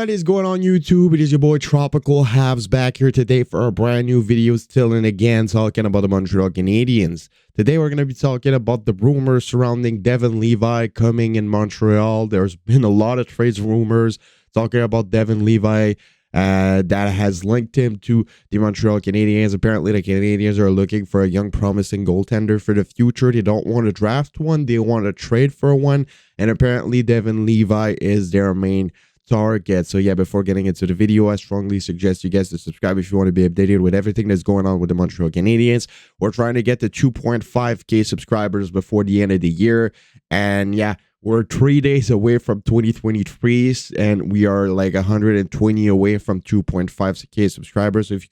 What is going on YouTube? It is your boy Tropical Habs back here today for a brand new video, still and again talking about the Montreal Canadiens. Today we're going to be talking about the rumors surrounding Devon Levi coming in Montreal. There's been a lot of trades rumors talking about Devon Levi that has linked him to the Montreal Canadiens. Apparently the Canadiens are looking for a young promising goaltender for the future. They don't want to draft one, they want to trade for one, and apparently Devon Levi is their main target. So yeah, before getting into the video, I strongly suggest you guys to subscribe if you want to be updated with everything that's going on with the Montreal Canadiens. We're trying to get to 2.5k subscribers before the end of the year, and yeah, we're 3 days away from 2023, and we are like 120 away from 2.5k subscribers. So if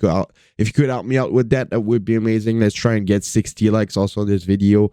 you could help me out with that, that would be amazing. Let's try and get 60 likes also on this video.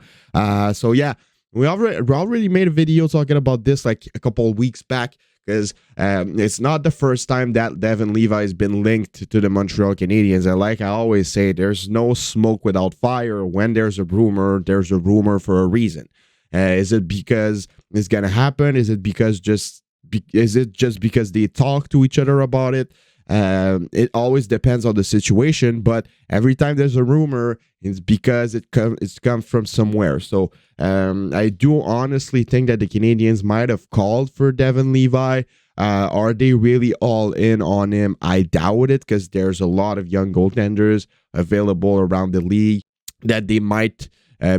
So yeah, we already made a video talking about this like a couple of weeks back, because it's not the first time that Devon Levi has been linked to the Montreal Canadiens. And like I always say, there's no smoke without fire. When there's a rumor for a reason. Is it because it's gonna happen? Is it because just because they talk to each other about it? It always depends on the situation, but every time there's a rumor, it's because it's come from somewhere. So I do honestly think that the Canadiens might have called for Devon Levi. Are they really all in on him? I doubt it, because there's a lot of young goaltenders available around the league that they might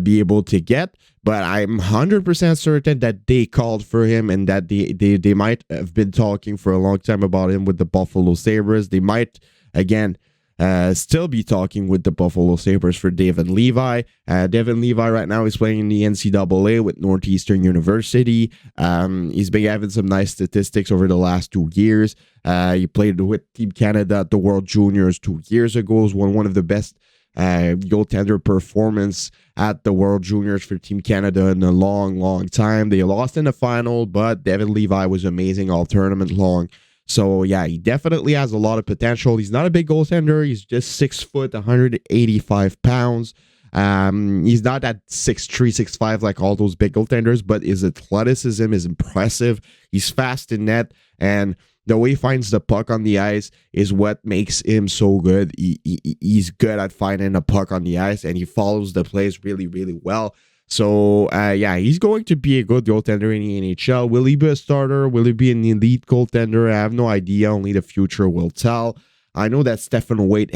be able to get. But I'm 100% certain that they called for him, and that they might have been talking for a long time about him with the Buffalo Sabres. They might, again, still be talking with the Buffalo Sabres for Devon Levi. Devon Levi right now is playing in the NCAA with Northeastern University. He's been having some nice statistics over the last 2 years. He played with Team Canada at the World Juniors 2 years ago. He won one of the best goaltender performance at the World Juniors for Team Canada in a long time. They lost in the final, but Devon Levi was amazing all tournament long. So yeah, he definitely has a lot of potential. He's not a big goaltender. He's just 6 foot, 185 pounds. He's not that 6'3", 6'5" like all those big goaltenders, but his athleticism is impressive. He's fast in net, and the way he finds the puck on the ice is what makes him so good. He's good at finding a puck on the ice, and he follows the plays really well. So, yeah, he's going to be a good goaltender in the NHL. Will he be a starter? Will he be an elite goaltender? I have no idea. Only the future will tell. I know that Stephen Waite,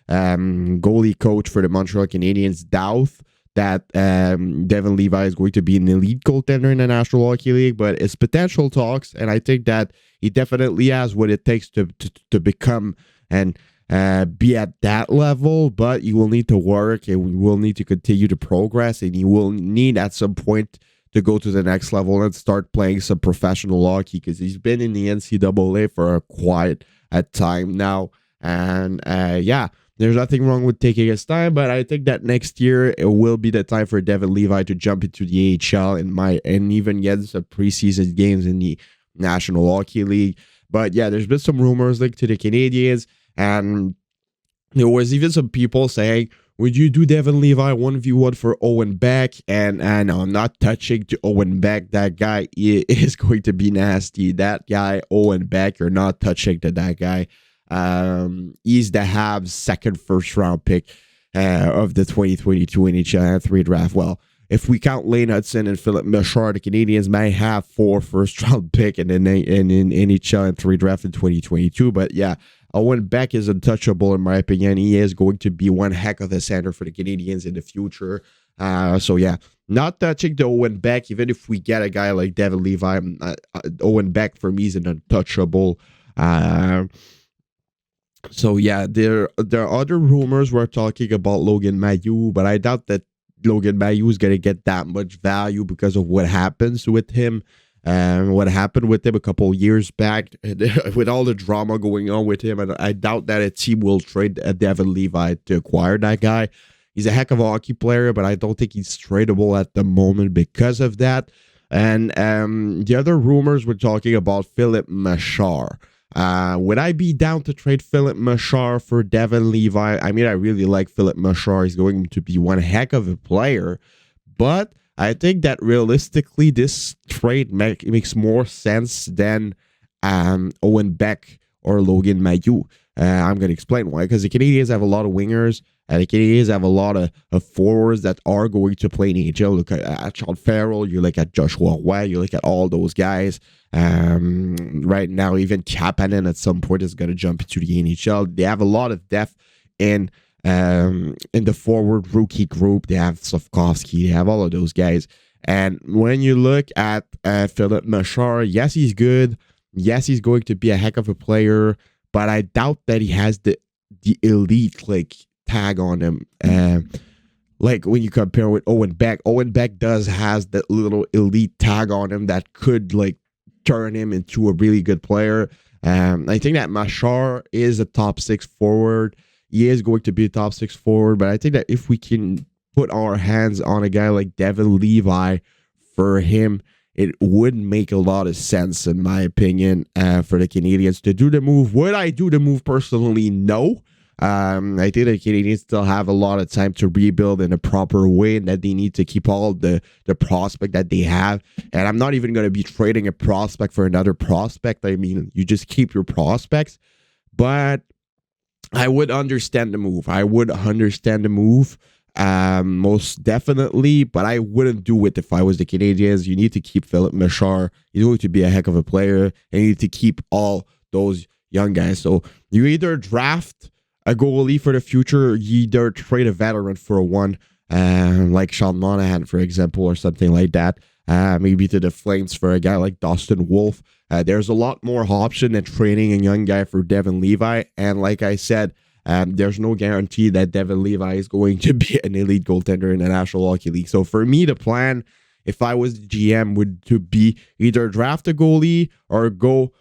goalie coach for the Montreal Canadiens, doubt that Devon Levi is going to be an elite goaltender in the National Hockey League, but it's potential talks, and I think that he definitely has what it takes to become and be at that level. But you will need to work, and we will need to continue to progress, and you will need at some point to go to the next level and start playing some professional hockey, because he's been in the NCAA for quite a time now. And yeah, there's nothing wrong with taking his time, but I think that next year it will be the time for Devon Levi to jump into the AHL and even get some preseason games in the National Hockey League. But yeah, there's been some rumors linked to the Canadiens, and there was even some people saying, would you do Devon Levi 1v1 for Owen Beck? And no, I'm not touching to Owen Beck. That guy is going to be nasty. That guy, Owen Beck, you're not touching to that guy. He's the Habs' second first-round pick of the 2022 NHL 3 draft. Well, if we count Lane Hudson and Philip Machard, the Canadiens may have 4 first-round pick in NHL and 3 draft in 2022. But yeah, Owen Beck is untouchable in my opinion. He is going to be one heck of a center for the Canadiens in the future. So yeah, not touching the Owen Beck. Even if we get a guy like Devon Levi, Owen Beck for me is an untouchable. So yeah, there are other rumors. We're talking about Logan Mailloux, but I doubt that Logan Mailloux is going to get that much value because of what happens with him. What happened with him a couple years back with all the drama going on with him. And I doubt that a team will trade Devon Levi to acquire that guy. He's a heck of a hockey player, but I don't think he's tradable at the moment because of that. And the other rumors we're talking about Philip Machard. Would I be down to trade Philip Machard for Devon Levi? I mean, I really like Philip Machard. He's going to be one heck of a player, but I think that realistically, this trade makes more sense than Owen Beck or Logan Mailloux. I'm going to explain why. Because the Canadiens have a lot of wingers. The Canadiens have a lot of forwards that are going to play in the NHL. Look at Sean Farrell. You look at Joshua Roy. You look at all those guys. Right now, even Kapanen at some point is going to jump into the NHL. They have a lot of depth in the forward rookie group. They have Slavkovsky. They have all of those guys. And when you look at Philippe Machard, yes, he's good. Yes, he's going to be a heck of a player, but I doubt that he has the elite like tag on him. Like when you compare with Owen Beck has that little elite tag on him that could like turn him into a really good player. I think that Machard is a top 6 forward. He is going to be a top 6 forward, but I think that if we can put our hands on a guy like Devon Levi for him, it would make a lot of sense, in my opinion, for the Canadiens to do the move. Would I do the move personally? No. I think the Canadiens still have a lot of time to rebuild in a proper way, and that they need to keep all the prospect that they have. And I'm not even going to be trading a prospect for another prospect. I mean, you just keep your prospects. But I would understand the move. Most definitely, but I wouldn't do it if I was the Canadiens. You need to keep Philippe Machard. He's going to be a heck of a player, and you need to keep all those young guys. So you either draft a goalie for the future, or you either trade a veteran for one, like Sean Monahan, for example, or something like that. Maybe to the Flames for a guy like Dustin Wolf. There's a lot more option than trading a young guy for Devon Levi. And like I said, there's no guarantee that Devon Levi is going to be an elite goaltender in the National Hockey League. So for me, the plan, if I was the GM, would to be either draft a goalie or go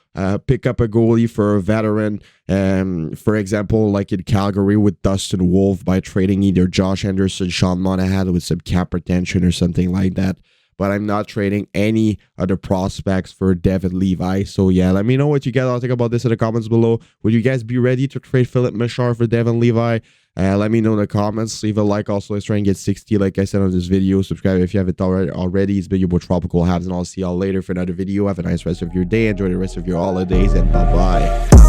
pick up a goalie for a veteran. For example, like in Calgary with Dustin Wolf, by trading either Josh Anderson, Sean Monahan with some cap retention or something like that. But I'm not trading any other prospects for Devon Levi. So yeah, let me know what you guys all think about this in the comments below. Would you guys be ready to trade Philippe Machard for Devon Levi? Let me know in the comments. Leave a like. Also, let's try and get 60, like I said on this video. Subscribe if you haven't already. It's been your boy Tropical Habs, and I'll see y'all later for another video. Have a nice rest of your day. Enjoy the rest of your holidays, and bye-bye.